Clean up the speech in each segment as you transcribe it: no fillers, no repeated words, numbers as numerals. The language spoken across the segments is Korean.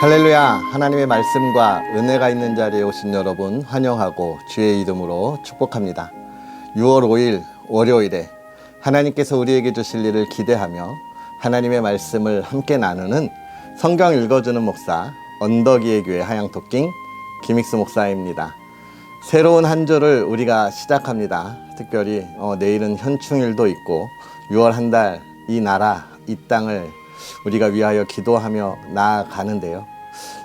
할렐루야. 하나님의 말씀과 은혜가 있는 자리에 오신 여러분 환영하고 주의 이름으로 축복합니다. 6월 5일 월요일에 하나님께서 우리에게 주실 일을 기대하며 하나님의 말씀을 함께 나누는 성경 읽어주는 목사 언덕이의 교회 하양토킹 김익수 목사입니다. 새로운 한 주를 우리가 시작합니다. 특별히 내일은 현충일도 있고 6월 한 달 이 나라 이 땅을 우리가 위하여 기도하며 나아가는데요.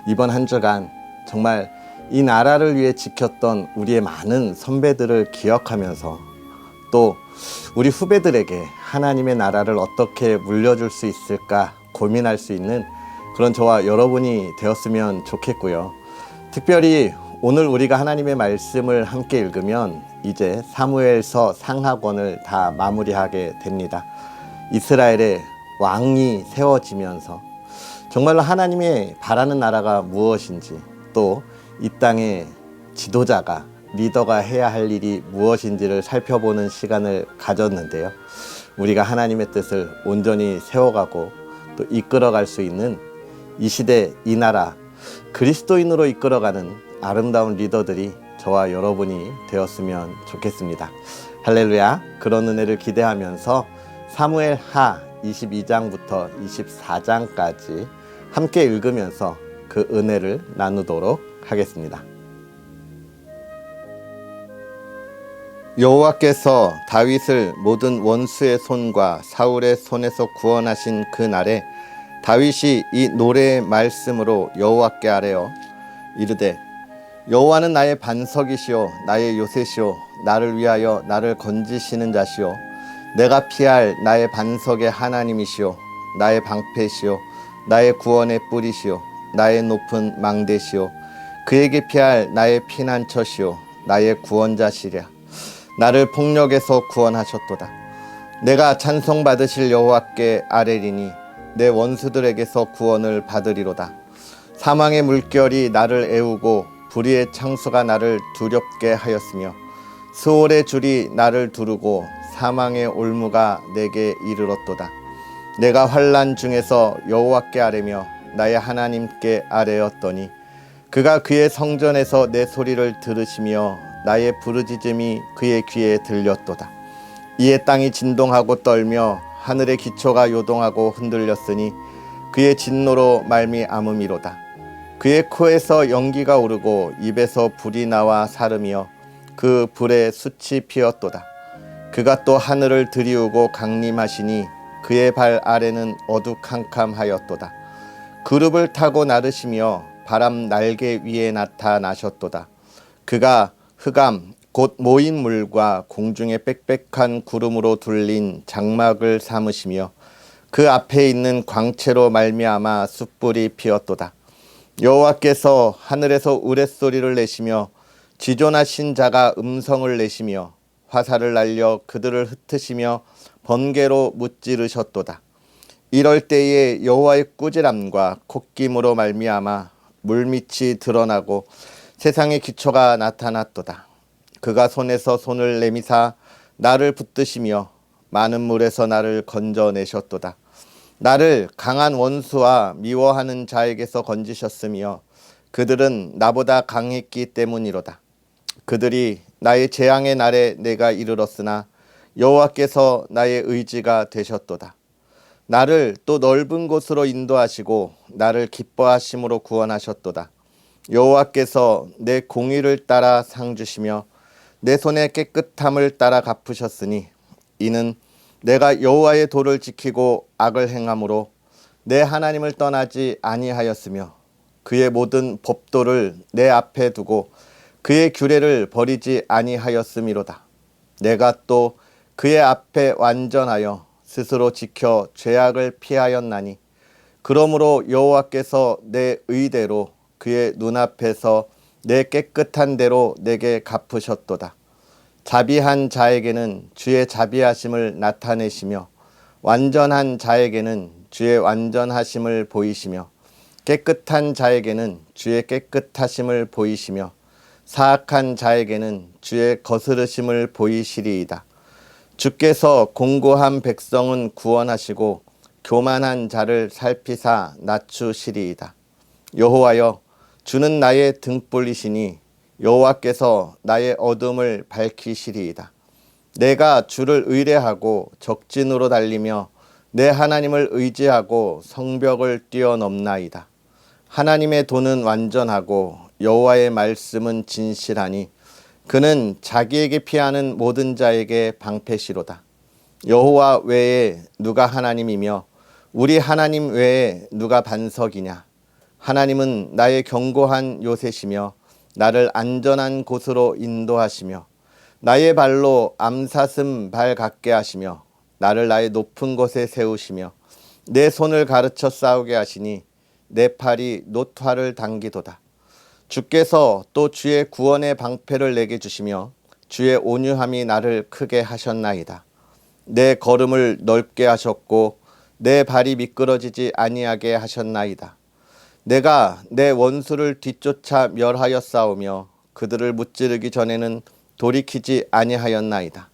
이번 한 주간 정말 이 나라를 위해 지켰던 우리의 많은 선배들을 기억하면서 또 우리 후배들에게 하나님의 나라를 어떻게 물려줄 수 있을까 고민할 수 있는 그런 저와 여러분이 되었으면 좋겠고요. 특별히 오늘 우리가 하나님의 말씀을 함께 읽으면 이제 사무엘서 상하권을 다 마무리하게 됩니다. 이스라엘의 왕이 세워지면서 정말로 하나님의 바라는 나라가 무엇인지 또 이 땅의 지도자가 리더가 해야 할 일이 무엇인지를 살펴보는 시간을 가졌는데요. 우리가 하나님의 뜻을 온전히 세워가고 또 이끌어갈 수 있는 이 시대 이 나라 그리스도인으로 이끌어가는 아름다운 리더들이 저와 여러분이 되었으면 좋겠습니다. 할렐루야. 그런 은혜를 기대하면서 사무엘 하 22장부터 24장까지 함께 읽으면서 그 은혜를 나누도록 하겠습니다. 여호와께서 다윗을 모든 원수의 손과 사울의 손에서 구원하신 그 날에 다윗이 이 노래의 말씀으로 여호와께 아뢰어 이르되 여호와는 나의 반석이시오 나의 요새시오 나를 위하여 나를 건지시는 자시오 내가 피할 나의 반석의 하나님이시오 나의 방패시오 나의 구원의 뿌리시오 나의 높은 망대시오 그에게 피할 나의 피난처시오 나의 구원자시랴 나를 폭력에서 구원하셨도다 내가 찬송받으실 여호와께 아뢰리니 내 원수들에게서 구원을 받으리로다 사망의 물결이 나를 애우고 불의의 창수가 나를 두렵게 하였으며 스올의 줄이 나를 두르고 사망의 올무가 내게 이르렀도다 내가 환난 중에서 여호와께 아뢰며 나의 하나님께 아뢰었더니 그가 그의 성전에서 내 소리를 들으시며 나의 부르짖음이 그의 귀에 들렸도다 이에 땅이 진동하고 떨며 하늘의 기초가 요동하고 흔들렸으니 그의 진노로 말미암음이로다 그의 코에서 연기가 오르고 입에서 불이 나와 사르며 그 불에 숯이 피었도다 그가 또 하늘을 들이우고 강림하시니 그의 발 아래는 어두캄캄하였도다 그룹을 타고 나르시며 바람 날개 위에 나타나셨도다 그가 흑암 곧 모인 물과 공중의 빽빽한 구름으로 둘린 장막을 삼으시며 그 앞에 있는 광채로 말미암아 숯불이 피었도다 여호와께서 하늘에서 우레소리를 내시며 지존하신 자가 음성을 내시며 화살을 날려 그들을 흩으시며 번개로 무찌르셨도다 이럴 때에 여호와의 꾸지람과 콧김으로 말미암아 물밑이 드러나고 세상의 기초가 나타났도다 그가 손에서 손을 내미사 나를 붙드시며 많은 물에서 나를 건져내셨도다 나를 강한 원수와 미워하는 자에게서 건지셨으며 그들은 나보다 강했기 때문이로다 그들이 나의 재앙의 날에 내가 이르렀으나 여호와께서 나의 의지가 되셨도다 나를 또 넓은 곳으로 인도하시고 나를 기뻐하심으로 구원하셨도다 여호와께서 내 공의를 따라 상 주시며 내 손의 깨끗함을 따라 갚으셨으니 이는 내가 여호와의 도를 지키고 악을 행함으로 내 하나님을 떠나지 아니하였으며 그의 모든 법도를 내 앞에 두고 그의 규례를 버리지 아니하였음이로다 내가 또 그의 앞에 완전하여 스스로 지켜 죄악을 피하였나니 그러므로 여호와께서 내 의대로 그의 눈앞에서 내 깨끗한 대로 내게 갚으셨도다 자비한 자에게는 주의 자비하심을 나타내시며 완전한 자에게는 주의 완전하심을 보이시며 깨끗한 자에게는 주의 깨끗하심을 보이시며 사악한 자에게는 주의 거스르심을 보이시리이다 주께서 공고한 백성은 구원하시고 교만한 자를 살피사 낮추시리이다 여호와여, 주는 나의 등불이시니 여호와께서 나의 어둠을 밝히시리이다. 내가 주를 의뢰하고 적진으로 달리며 내 하나님을 의지하고 성벽을 뛰어넘나이다. 하나님의 도는 완전하고 여호와의 말씀은 진실하니 그는 자기에게 피하는 모든 자에게 방패시로다. 여호와 외에 누가 하나님이며 우리 하나님 외에 누가 반석이냐. 하나님은 나의 견고한 요새시며 나를 안전한 곳으로 인도하시며 나의 발로 암사슴 발 같게 하시며 나를 나의 높은 곳에 세우시며 내 손을 가르쳐 싸우게 하시니 내 팔이 노화를 당기도다. 주께서 또 주의 구원의 방패를 내게 주시며 주의 온유함이 나를 크게 하셨나이다. 내 걸음을 넓게 하셨고 내 발이 미끄러지지 아니하게 하셨나이다. 내가 내 원수를 뒤쫓아 멸하여 싸우며 그들을 무찌르기 전에는 돌이키지 아니하였나이다.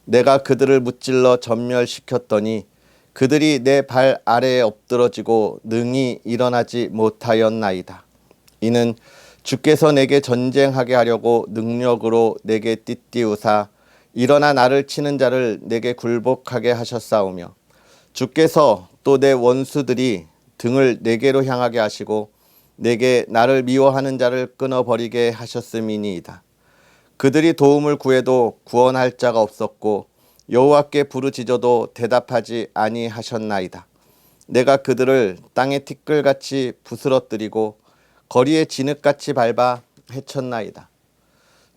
내가 그들을 무찔러 전멸시켰더니 그들이 내 발 아래에 엎드러지고 능히 일어나지 못하였나이다. 이는 주께서 내게 전쟁하게 하려고 능력으로 내게 띠띠우사 일어나 나를 치는 자를 내게 굴복하게 하셨사오며 주께서 또 내 원수들이 등을 내게로 향하게 하시고 내게 나를 미워하는 자를 끊어버리게 하셨음이니이다. 그들이 도움을 구해도 구원할 자가 없었고 여호와께 부르짖어도 대답하지 아니하셨나이다. 내가 그들을 땅의 티끌같이 부스러뜨리고 거리에 진흙같이 밟아 해쳤나이다.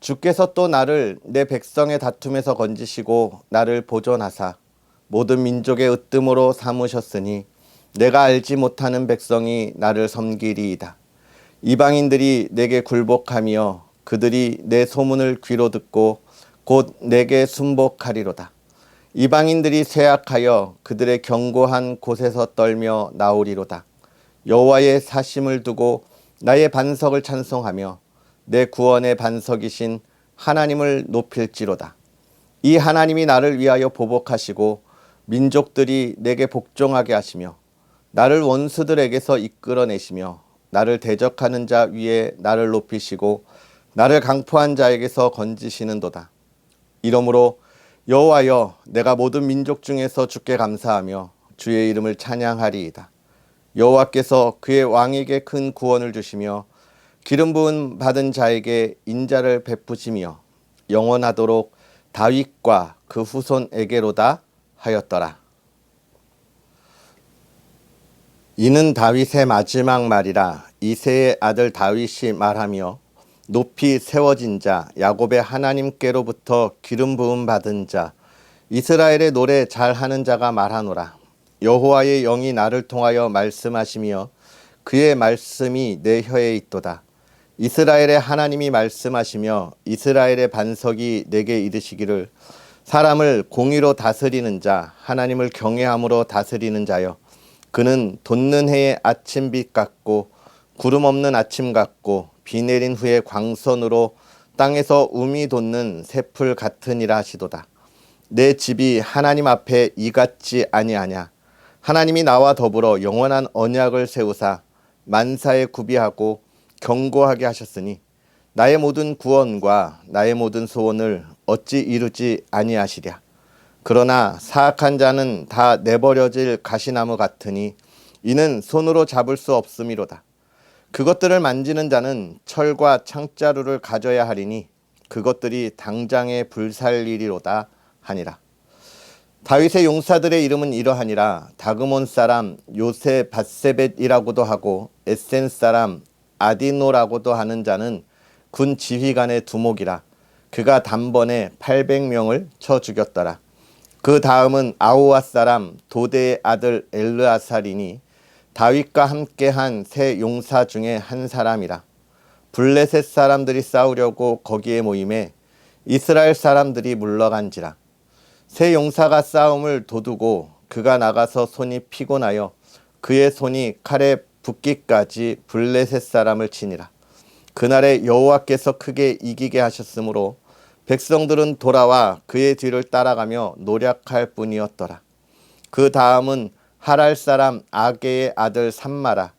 주께서 또 나를 내 백성의 다툼에서 건지시고 나를 보존하사 모든 민족의 으뜸으로 삼으셨으니 내가 알지 못하는 백성이 나를 섬기리이다. 이방인들이 내게 굴복하며 그들이 내 소문을 귀로 듣고 곧 내게 순복하리로다. 이방인들이 쇠약하여 그들의 견고한 곳에서 떨며 나오리로다. 여호와의 사심을 두고 나의 반석을 찬송하며 내 구원의 반석이신 하나님을 높일지로다. 이 하나님이 나를 위하여 보복하시고 민족들이 내게 복종하게 하시며 나를 원수들에게서 이끌어내시며 나를 대적하는 자 위에 나를 높이시고 나를 강포한 자에게서 건지시는도다. 이러므로 여호와여, 내가 모든 민족 중에서 주께 감사하며 주의 이름을 찬양하리이다. 여호와께서 그의 왕에게 큰 구원을 주시며 기름 부음 받은 자에게 인자를 베푸시며 영원하도록 다윗과 그 후손에게로다 하였더라. 이는 다윗의 마지막 말이라. 이새의 아들 다윗이 말하며 높이 세워진 자 야곱의 하나님께로부터 기름 부음 받은 자 이스라엘의 노래 잘하는 자가 말하노라. 여호와의 영이 나를 통하여 말씀하시며 그의 말씀이 내 혀에 있도다. 이스라엘의 하나님이 말씀하시며 이스라엘의 반석이 내게 이르시기를 사람을 공의로 다스리는 자 하나님을 경외함으로 다스리는 자여 그는 돋는 해의 아침빛 같고 구름 없는 아침 같고 비 내린 후에 광선으로 땅에서 움이 돋는 새풀 같으니라 하시도다. 내 집이 하나님 앞에 이같지 아니하냐. 하나님이 나와 더불어 영원한 언약을 세우사 만사에 구비하고 견고하게 하셨으니 나의 모든 구원과 나의 모든 소원을 어찌 이루지 아니하시랴. 그러나 사악한 자는 다 내버려질 가시나무 같으니 이는 손으로 잡을 수 없음이로다. 그것들을 만지는 자는 철과 창자루를 가져야 하리니 그것들이 당장에 불살리리로다 하니라. 다윗의 용사들의 이름은 이러하니라. 다그몬 사람 요세 밧세벳이라고도 하고 에센 사람 아디노라고도 하는 자는 군 지휘관의 두목이라. 그가 단번에 800명을 쳐 죽였더라. 그 다음은 아우아 사람 도대의 아들 엘르아살이니 다윗과 함께한 세 용사 중에 한 사람이라. 블레셋 사람들이 싸우려고 거기에 모임에 이스라엘 사람들이 물러간지라. 세 용사가 싸움을 도두고 그가 나가서 손이 피곤하여 그의 손이 칼에 붓기까지 블레셋 사람을 치니라. 그날에 여호와께서 크게 이기게 하셨으므로 백성들은 돌아와 그의 뒤를 따라가며 노략할 뿐이었더라. 그 다음은 하랄 사람 아게의 아들 삼마라.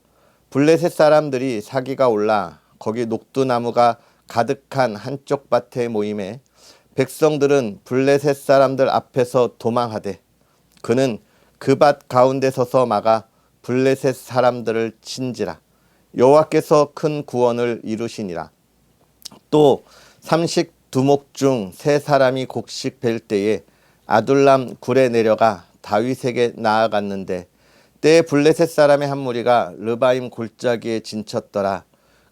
블레셋 사람들이 사기가 올라 거기 녹두나무가 가득한 한쪽 밭에 모임에 백성들은 블레셋 사람들 앞에서 도망하되 그는 그 밭 가운데 서서 막아 블레셋 사람들을 친지라. 여호와께서 큰 구원을 이루시니라. 또 삼식 두목 중 세 사람이 곡식 벨 때에 아둘람 굴에 내려가 다윗에게 나아갔는데 때에 블레셋 사람의 한 무리가 르바임 골짜기에 진쳤더라.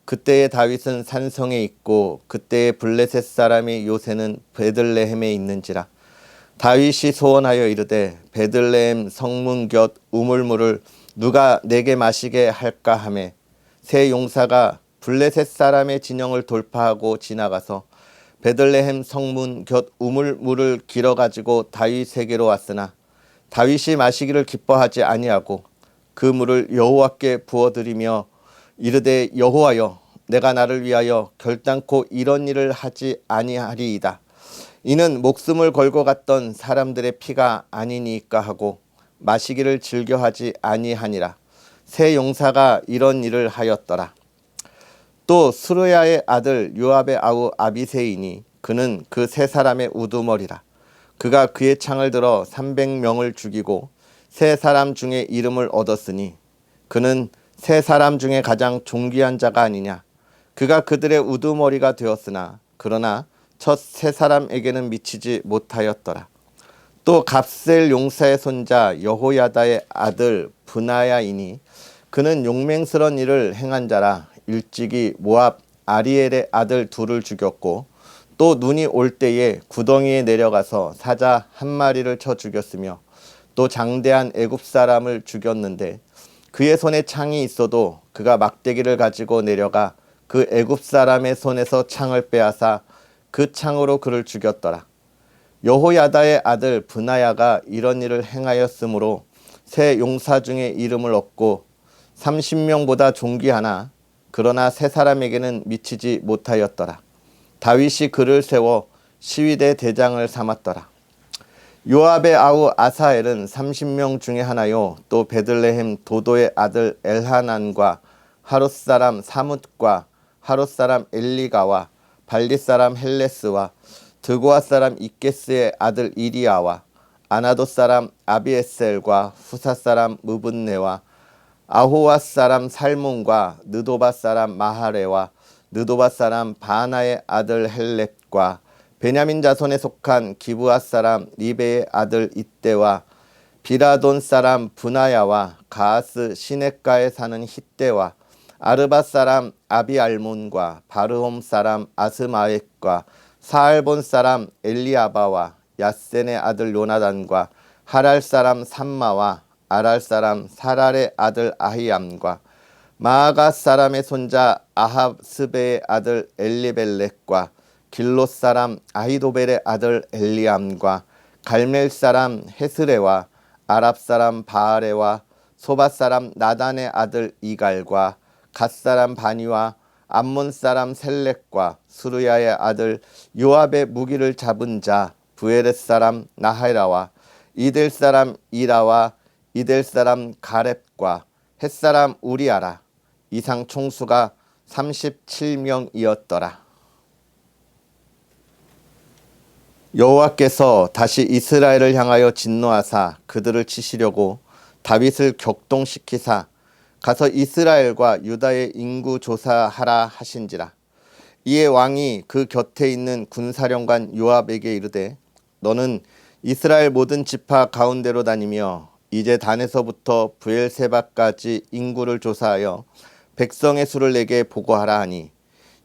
그때에 다윗은 산성에 있고 그때에 블레셋 사람이 요새는 베들레헴에 있는지라. 다윗이 소원하여 이르되 베들레헴 성문 곁 우물물을 누가 내게 마시게 할까 하매 세 용사가 블레셋 사람의 진영을 돌파하고 지나가서 베들레헴 성문 곁 우물물을 길어 가지고 다윗에게로 왔으나 다윗이 마시기를 기뻐하지 아니하고 그 물을 여호와께 부어드리며 이르되 여호와여 내가 나를 위하여 결단코 이런 일을 하지 아니하리이다. 이는 목숨을 걸고 갔던 사람들의 피가 아니니까 하고 마시기를 즐겨하지 아니하니라. 세 용사가 이런 일을 하였더라. 또 스루야의 아들 요압의 아우 아비새이니 그는 그 세 사람의 우두머리라. 그가 그의 창을 들어 300명을 죽이고 세 사람 중에 이름을 얻었으니 그는 세 사람 중에 가장 존귀한 자가 아니냐. 그가 그들의 우두머리가 되었으나 그러나 첫 세 사람에게는 미치지 못하였더라. 또 갑셀 용사의 손자 여호야다의 아들 브나야이니 그는 용맹스런 일을 행한 자라. 일찍이 모압 아리엘의 아들 둘을 죽였고 또 눈이 올 때에 구덩이에 내려가서 사자 한 마리를 쳐 죽였으며 또 장대한 애굽 사람을 죽였는데 그의 손에 창이 있어도 그가 막대기를 가지고 내려가 그 애굽 사람의 손에서 창을 빼앗아 그 창으로 그를 죽였더라. 여호야다의 아들 브나야가 이런 일을 행하였으므로 세 용사 중에 이름을 얻고 30명보다 존귀하나 그러나 세 사람에게는 미치지 못하였더라. 다윗이 그를 세워 시위대 대장을 삼았더라. 요압의 아우 아사엘은 30명 중에 하나요. 또 베들레헴 도도의 아들 엘하난과 하롯 사람 사뭇과 하롯 사람 엘리가와 발리 사람 헬레스와 드고아 사람 이게스의 아들 이리아와 아나도 사람 아비에셀과 후사 사람 무분네와 아호와 사람 살몬과 느도바 사람 마하레와 느도바 사람 바나의 아들 헬렙과 베냐민 자손에 속한 기브아 사람 리베의 아들 이때와 비라돈 사람 브나야와 가하스 시냇가에 사는 hit대와 아르바 사람 아비알몬과 바르홈 사람 아스마웻과 사알본 사람 엘리아바와 야센의 아들 요나단과 하랄 사람 삼마와 아랄 사람 사랄의 아들 아히암과 마아가 사람의 손자 아합스베의 아들 엘리벨렉과 길롯 사람 아히도벨의 아들 엘리암과 갈멜 사람 헤스레와 아랍 사람 바아레와 소바 사람 나단의 아들 이갈과 갓 사람 바니와 암몬 사람 셀렉과 수르야의 아들 요압의 무기를 잡은 자 부에렛 사람 나하라와 이델 사람 이라와 이델 사람 가렙과 헷 사람 우리아라. 이상 총수가 37명이었더라. 여호와께서 다시 이스라엘을 향하여 진노하사 그들을 치시려고 다윗을 격동시키사 가서 이스라엘과 유다의 인구 조사하라 하신지라. 이에 왕이 그 곁에 있는 군사령관 요압에게 이르되 너는 이스라엘 모든 지파 가운데로 다니며 이제 단에서부터 브엘세바까지 인구를 조사하여 백성의 수를 내게 보고하라 하니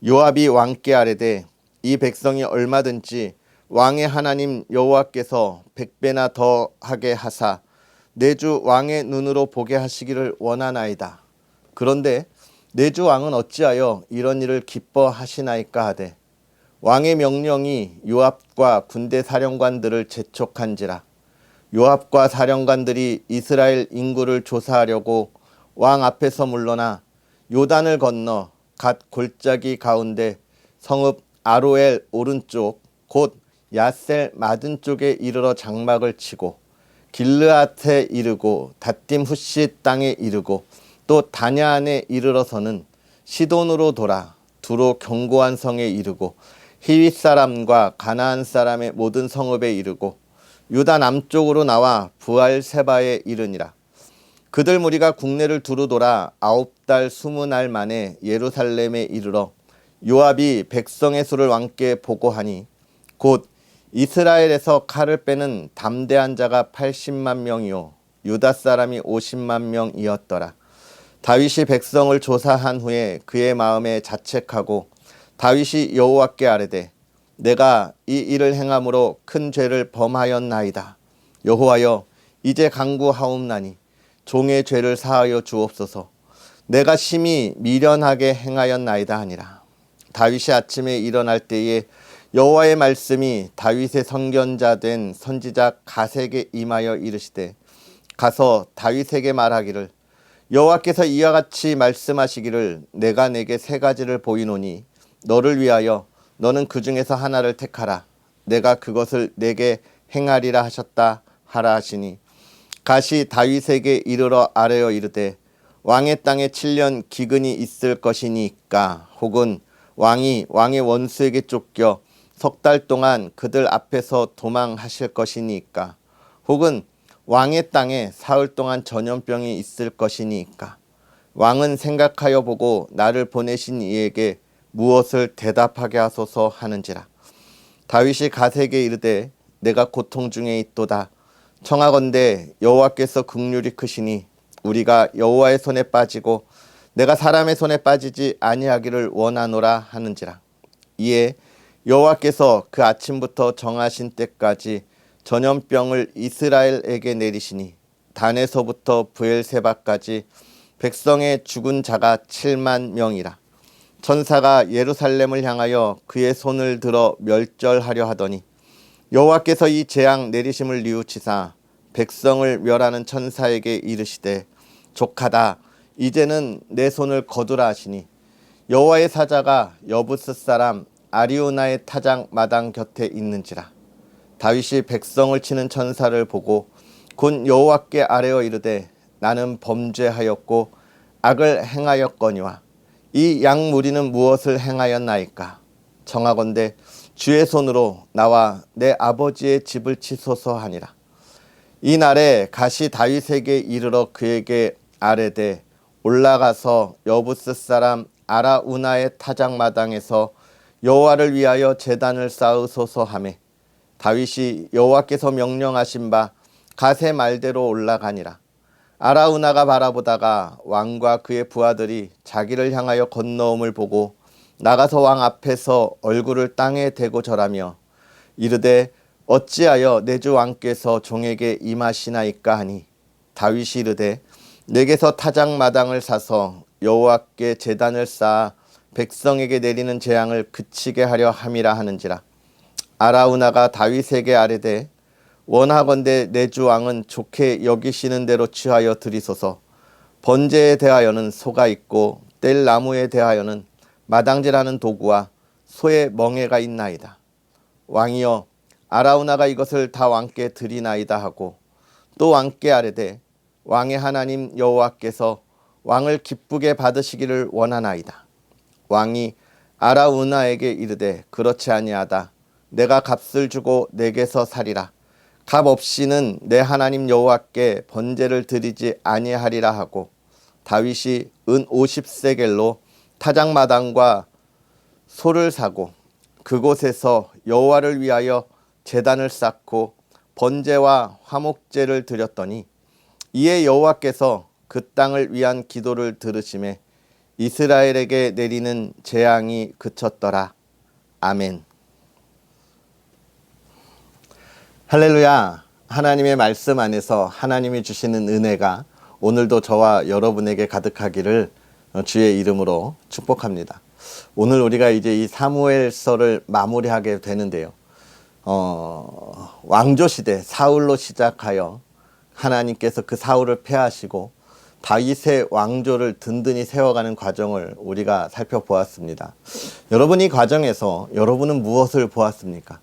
요압이 왕께 아뢰되 이 백성이 얼마든지 왕의 하나님 여호와께서 100배나 더하게 하사 내 주 왕의 눈으로 보게 하시기를 원하나이다. 그런데 내 주 왕은 어찌하여 이런 일을 기뻐하시나이까 하되 왕의 명령이 요압과 군대 사령관들을 재촉한지라. 요압과 사령관들이 이스라엘 인구를 조사하려고 왕 앞에서 물러나 요단을 건너 갓 골짜기 가운데 성읍 아로엘 오른쪽 곧 야셀 맞은 쪽에 이르러 장막을 치고 길르앗에 이르고 닷딤 후시 땅에 이르고 또 다냐안에 이르러서는 시돈으로 돌아 두로 견고한 성에 이르고 히윗 사람과 가나안 사람의 모든 성읍에 이르고 유다 남쪽으로 나와 부알세바에 이르니라. 그들 무리가 국내를 두루 돌아 9달 20날 만에 예루살렘에 이르러 요압이 백성의 수를 왕께 보고하니 곧 이스라엘에서 칼을 빼는 담대한 자가 80만 명이요 유다 사람이 50만 명이었더라. 다윗이 백성을 조사한 후에 그의 마음에 자책하고 다윗이 여호와께 아뢰되 내가 이 일을 행함으로 큰 죄를 범하였나이다. 여호와여 이제 간구하옵나니 종의 죄를 사하여 주옵소서. 내가 심히 미련하게 행하였나이다 하니라. 다윗이 아침에 일어날 때에 여호와의 말씀이 다윗의 선견자 된 선지자 갓에게 임하여 이르시되 가서 다윗에게 말하기를 여호와께서 이와 같이 말씀하시기를 내가 내게 세 가지를 보이노니 너를 위하여 너는 그 중에서 하나를 택하라. 내가 그것을 내게 행하리라 하셨다 하라 하시니 갓이 다윗에게 이르러 아뢰어 이르되 왕의 땅에 7년 기근이 있을 것이니까 혹은 왕이 왕의 원수에게 쫓겨 석 달 동안 그들 앞에서 도망하실 것이니까 혹은 왕의 땅에 사흘 동안 전염병이 있을 것이니까 왕은 생각하여 보고 나를 보내신 이에게 무엇을 대답하게 하소서 하는지라. 다윗이 갓에게 이르되 내가 고통 중에 있도다. 청하건대 여호와께서 긍휼이 크시니 우리가 여호와의 손에 빠지고 내가 사람의 손에 빠지지 아니하기를 원하노라 하는지라. 이에 여호와께서 그 아침부터 정하신 때까지 전염병을 이스라엘에게 내리시니 단에서부터 브엘세바까지 백성의 죽은 자가 7만 명이라. 천사가 예루살렘을 향하여 그의 손을 들어 멸절하려 하더니 여호와께서 이 재앙 내리심을 뉘우치사 백성을 멸하는 천사에게 이르시되 족하다. 이제는 내 손을 거두라 하시니 여호와의 사자가 여부스 사람 아리우나의 타작 마당 곁에 있는지라. 다윗이 백성을 치는 천사를 보고 곧 여호와께 아뢰어 이르되 나는 범죄하였고 악을 행하였거니와 이 양 무리는 무엇을 행하였나이까. 청하건대 주의 손으로 나와 내 아버지의 집을 치소서 하니라. 이 날에 갓이 다윗에게 이르러 그에게 아뢰되 올라가서 여부스 사람 아라우나의 타작마당에서 여호와를 위하여 제단을 쌓으소서 하매 다윗이 여호와께서 명령하신 바 갓의 말대로 올라가니라. 아라우나가 바라보다가 왕과 그의 부하들이 자기를 향하여 건너옴을 보고 나가서 왕 앞에서 얼굴을 땅에 대고 절하며 이르되 어찌하여 내 주 왕께서 종에게 임하시나이까 하니 다윗이 이르되 내게서 타작마당을 사서 여호와께 제단을 쌓아 백성에게 내리는 재앙을 그치게 하려 함이라 하는지라. 아라우나가 다윗에게 아뢰되 원하건대 내 주 왕은 좋게 여기시는 대로 취하여 드리소서. 번제에 대하여는 소가 있고 뗄 나무에 대하여는 마당질하는 도구와 소의 멍에가 있나이다. 왕이여 아라우나가 이것을 다 왕께 드리나이다 하고 또 왕께 아뢰되 왕의 하나님 여호와께서 왕을 기쁘게 받으시기를 원하나이다. 왕이 아라우나에게 이르되 그렇지 아니하다. 내가 값을 주고 내게서 살이라. 값 없이는 내 하나님 여호와께 번제를 드리지 아니하리라 하고 다윗이 은 50세겔로 타작마당과 소를 사고 그곳에서 여호와를 위하여 제단을 쌓고 번제와 화목제를 드렸더니 이에 여호와께서 그 땅을 위한 기도를 들으시매 이스라엘에게 내리는 재앙이 그쳤더라. 아멘. 할렐루야. 하나님의 말씀 안에서 하나님이 주시는 은혜가 오늘도 저와 여러분에게 가득하기를 주의 이름으로 축복합니다. 오늘 우리가 이제 이 사무엘서를 마무리하게 되는데요. 왕조 시대 사울로 시작하여 하나님께서 그 사울을 패하시고 다윗의 왕조를 든든히 세워가는 과정을 우리가 살펴보았습니다. 여러분 이 과정에서 여러분은 무엇을 보았습니까?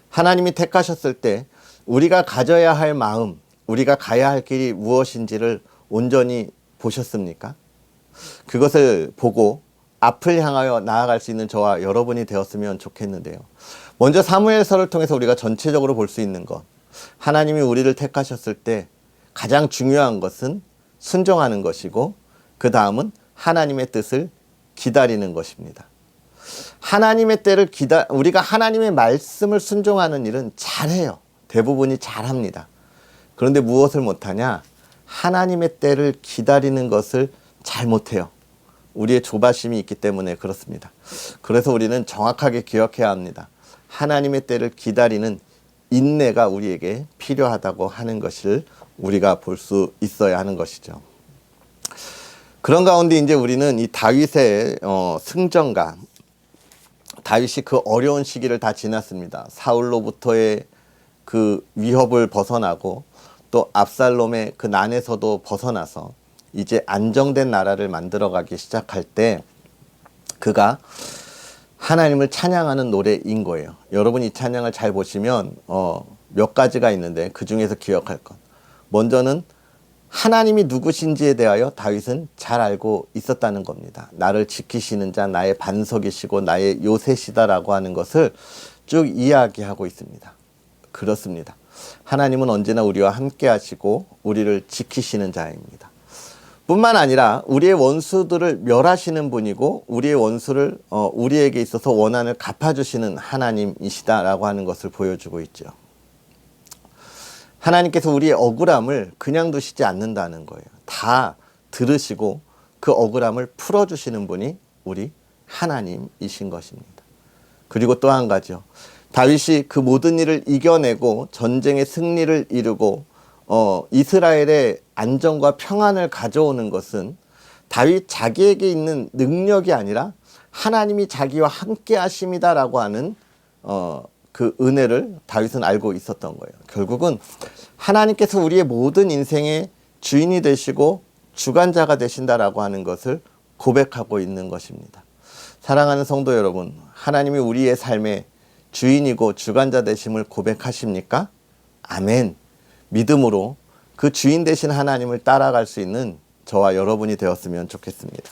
하나님이 택하셨을 때 우리가 가져야 할 마음, 우리가 가야 할 길이 무엇인지를 온전히 보셨습니까? 그것을 보고 앞을 향하여 나아갈 수 있는 저와 여러분이 되었으면 좋겠는데요. 먼저 사무엘서를 통해서 우리가 전체적으로 볼 수 있는 것, 하나님이 우리를 택하셨을 때 가장 중요한 것은 순종하는 것이고, 그 다음은 하나님의 뜻을 기다리는 것입니다. 하나님의 때를 우리가 하나님의 말씀을 순종하는 일은 잘해요. 대부분이 잘합니다. 그런데 무엇을 못하냐? 하나님의 때를 기다리는 것을 잘 못해요. 우리의 조바심이 있기 때문에 그렇습니다. 그래서 우리는 정확하게 기억해야 합니다. 하나님의 때를 기다리는 인내가 우리에게 필요하다고 하는 것을 우리가 볼 수 있어야 하는 것이죠. 그런 가운데 이제 우리는 이 다윗의 승전가, 다윗이 그 어려운 시기를 다 지났습니다. 사울로부터의 그 위협을 벗어나고 또 압살롬의 그 난에서도 벗어나서 이제 안정된 나라를 만들어가기 시작할 때 그가 하나님을 찬양하는 노래인 거예요. 여러분 이 찬양을 잘 보시면 몇 가지가 있는데 그 중에서 기억할 것. 먼저는 하나님이 누구신지에 대하여 다윗은 잘 알고 있었다는 겁니다. 나를 지키시는 자, 나의 반석이시고 나의 요새시다라고 하는 것을 쭉 이야기하고 있습니다. 그렇습니다. 하나님은 언제나 우리와 함께 하시고 우리를 지키시는 자입니다. 뿐만 아니라 우리의 원수들을 멸하시는 분이고 우리의 원수를 우리에게 있어서 원한을 갚아주시는 하나님이시다라고 하는 것을 보여주고 있죠. 하나님께서 우리의 억울함을 그냥 두시지 않는다는 거예요. 다 들으시고 그 억울함을 풀어주시는 분이 우리 하나님이신 것입니다. 그리고 또 한 가지요. 다윗이 그 모든 일을 이겨내고 전쟁의 승리를 이루고 이스라엘의 안정과 평안을 가져오는 것은 다윗 자기에게 있는 능력이 아니라 하나님이 자기와 함께 하심이다라고 하는 그 은혜를 다윗은 알고 있었던 거예요. 결국은 하나님께서 우리의 모든 인생의 주인이 되시고 주관자가 되신다라고 하는 것을 고백하고 있는 것입니다. 사랑하는 성도 여러분, 하나님이 우리의 삶의 주인이고 주관자 되심을 고백하십니까? 아멘. 믿음으로 그 주인 되신 하나님을 따라갈 수 있는 저와 여러분이 되었으면 좋겠습니다.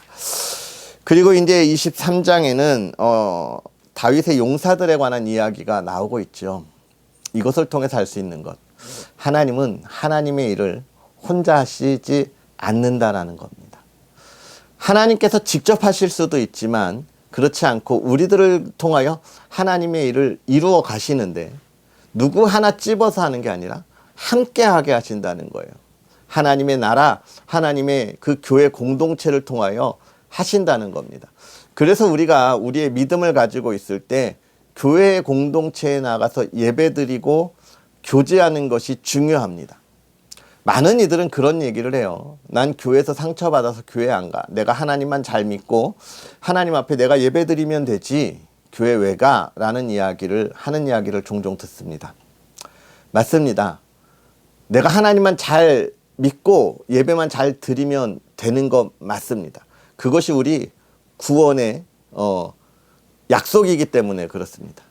그리고 이제 23장에는 다윗의 용사들에 관한 이야기가 나오고 있죠. 이것을 통해서 알 수 있는 것. 하나님은 하나님의 일을 혼자 하시지 않는다라는 겁니다. 하나님께서 직접 하실 수도 있지만 그렇지 않고 우리들을 통하여 하나님의 일을 이루어 가시는데 누구 하나 찝어서 하는 게 아니라 함께 하게 하신다는 거예요. 하나님의 나라, 하나님의 그 교회 공동체를 통하여 하신다는 겁니다. 그래서 우리가 우리의 믿음을 가지고 있을 때 교회 공동체에 나가서 예배드리고 교제하는 것이 중요합니다. 많은 이들은 그런 얘기를 해요. 난 교회에서 상처받아서 교회 안 가. 내가 하나님만 잘 믿고 하나님 앞에 내가 예배드리면 되지 교회 왜 가? 라는 하는 이야기를 종종 듣습니다. 맞습니다. 내가 하나님만 잘 믿고 예배만 잘 드리면 되는 것 맞습니다. 그것이 우리 구원의 약속이기 때문에 그렇습니다.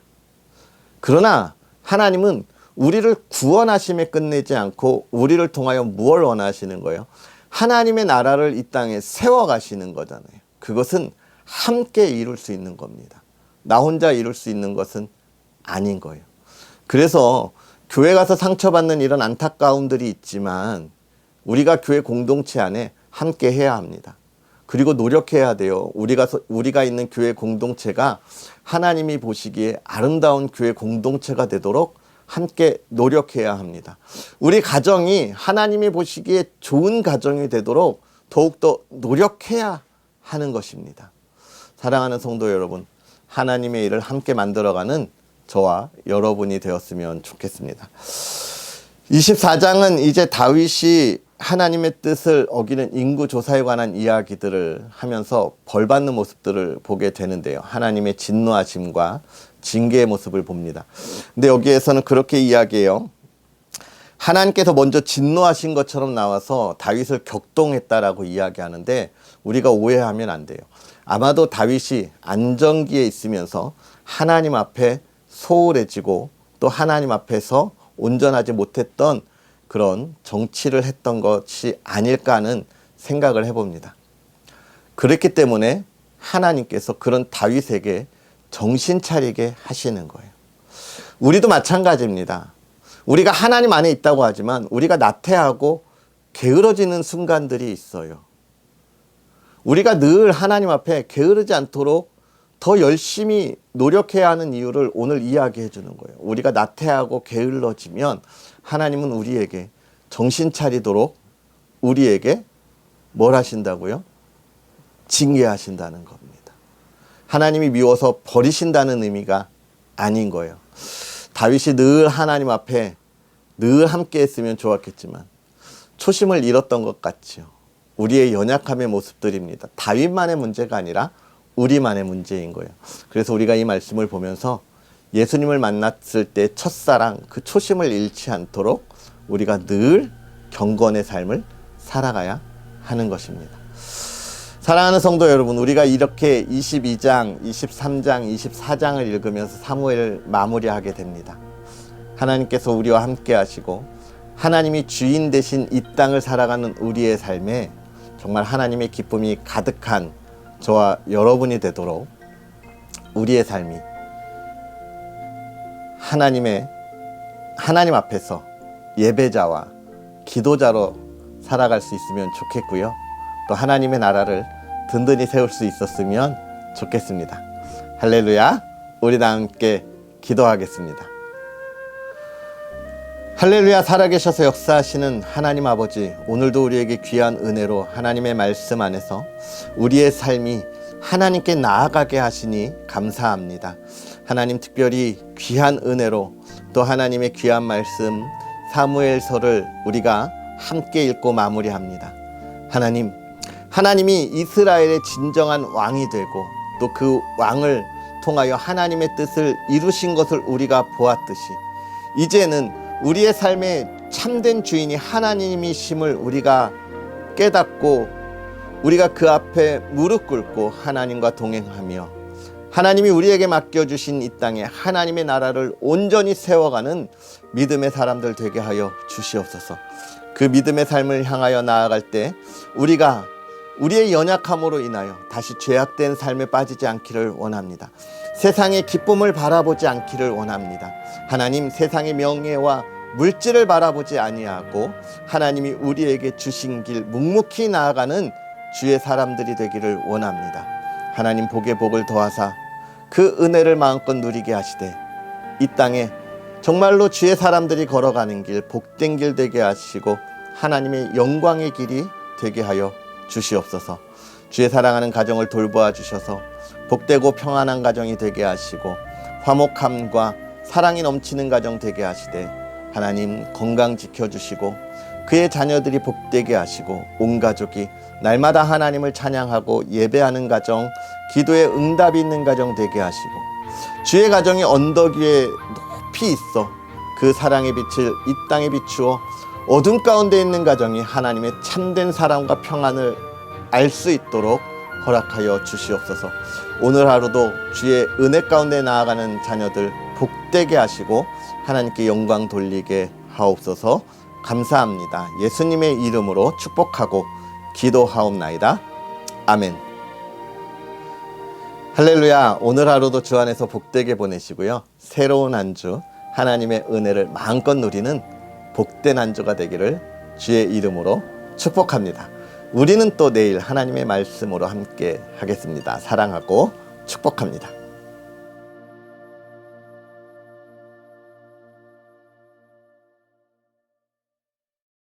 그러나 하나님은 우리를 구원하심에 끝내지 않고 우리를 통하여 무엇을 원하시는 거예요? 하나님의 나라를 이 땅에 세워가시는 거잖아요. 그것은 함께 이룰 수 있는 겁니다. 나 혼자 이룰 수 있는 것은 아닌 거예요. 그래서 교회 가서 상처받는 이런 안타까움들이 있지만 우리가 교회 공동체 안에 함께 해야 합니다. 그리고 노력해야 돼요. 우리가 있는 교회 공동체가 하나님이 보시기에 아름다운 교회 공동체가 되도록 함께 노력해야 합니다. 우리 가정이 하나님이 보시기에 좋은 가정이 되도록 더욱더 노력해야 하는 것입니다. 사랑하는 성도 여러분, 하나님의 일을 함께 만들어가는 저와 여러분이 되었으면 좋겠습니다. 24장은 이제 다윗이 하나님의 뜻을 어기는 인구조사에 관한 이야기들을 하면서 벌받는 모습들을 보게 되는데요. 하나님의 진노하심과 징계의 모습을 봅니다. 근데 여기에서는 그렇게 이야기해요. 하나님께서 먼저 진노하신 것처럼 나와서 다윗을 격동했다라고 이야기하는데 우리가 오해하면 안 돼요. 아마도 다윗이 안정기에 있으면서 하나님 앞에 소홀해지고 또 하나님 앞에서 온전하지 못했던 그런 정치를 했던 것이 아닐까 하는 생각을 해봅니다. 그렇기 때문에 하나님께서 그런 다윗에게 정신 차리게 하시는 거예요. 우리도 마찬가지입니다. 우리가 하나님 안에 있다고 하지만 우리가 나태하고 게으러지는 순간들이 있어요. 우리가 늘 하나님 앞에 게으르지 않도록 더 열심히 노력해야 하는 이유를 오늘 이야기해 주는 거예요. 우리가 나태하고 게을러지면 하나님은 우리에게 정신 차리도록 우리에게 뭘 하신다고요? 징계하신다는 겁니다. 하나님이 미워서 버리신다는 의미가 아닌 거예요. 다윗이 늘 하나님 앞에 늘 함께 했으면 좋았겠지만 초심을 잃었던 것 같지요. 우리의 연약함의 모습들입니다. 다윗만의 문제가 아니라 우리만의 문제인 거예요. 그래서 우리가 이 말씀을 보면서 예수님을 만났을 때 첫사랑, 그 초심을 잃지 않도록 우리가 늘 경건의 삶을 살아가야 하는 것입니다. 사랑하는 성도 여러분, 우리가 이렇게 22장, 23장, 24장을 읽으면서 사무엘을 마무리하게 됩니다. 하나님께서 우리와 함께 하시고 하나님이 주인 되신 이 땅을 살아가는 우리의 삶에 정말 하나님의 기쁨이 가득한 저와 여러분이 되도록 우리의 삶이 하나님 앞에서 예배자와 기도자로 살아갈 수 있으면 좋겠고요. 또 하나님의 나라를 든든히 세울 수 있었으면 좋겠습니다. 할렐루야. 우리 다 함께 기도하겠습니다. 할렐루야. 살아계셔서 역사하시는 하나님 아버지, 오늘도 우리에게 귀한 은혜로 하나님의 말씀 안에서 우리의 삶이 하나님께 나아가게 하시니 감사합니다. 하나님, 특별히 귀한 은혜로 또 하나님의 귀한 말씀 사무엘서를 우리가 함께 읽고 마무리합니다. 하나님이 이스라엘의 진정한 왕이 되고 또 그 왕을 통하여 하나님의 뜻을 이루신 것을 우리가 보았듯이 이제는 우리의 삶의 참된 주인이 하나님이심을 우리가 깨닫고 우리가 그 앞에 무릎 꿇고 하나님과 동행하며 하나님이 우리에게 맡겨주신 이 땅에 하나님의 나라를 온전히 세워가는 믿음의 사람들 되게 하여 주시옵소서. 그 믿음의 삶을 향하여 나아갈 때 우리가 우리의 연약함으로 인하여 다시 죄악된 삶에 빠지지 않기를 원합니다. 세상의 기쁨을 바라보지 않기를 원합니다. 하나님, 세상의 명예와 물질을 바라보지 아니하고 하나님이 우리에게 주신 길 묵묵히 나아가는 주의 사람들이 되기를 원합니다. 하나님, 복에 복을 더하사 그 은혜를 마음껏 누리게 하시되 이 땅에 정말로 주의 사람들이 걸어가는 길 복된 길 되게 하시고 하나님의 영광의 길이 되게 하여 주시옵소서. 주의 사랑하는 가정을 돌보아 주셔서 복되고 평안한 가정이 되게 하시고 화목함과 사랑이 넘치는 가정 되게 하시되 하나님, 건강 지켜주시고 그의 자녀들이 복되게 하시고 온 가족이 날마다 하나님을 찬양하고 예배하는 가정, 기도에 응답이 있는 가정 되게 하시고 주의 가정이 언덕 위에 높이 있어 그 사랑의 빛을 이 땅에 비추어 어둠 가운데 있는 가정이 하나님의 참된 사랑과 평안을 알 수 있도록 허락하여 주시옵소서. 오늘 하루도 주의 은혜 가운데 나아가는 자녀들 복되게 하시고 하나님께 영광 돌리게 하옵소서. 감사합니다. 예수님의 이름으로 축복하고 기도하옵나이다. 아멘. 할렐루야. 오늘 하루도 주 안에서 복되게 보내시고요. 새로운 한 주 하나님의 은혜를 마음껏 누리는 복된 한 주가 되기를 주의 이름으로 축복합니다. 우리는 또 내일 하나님의 말씀으로 함께 하겠습니다. 사랑하고 축복합니다.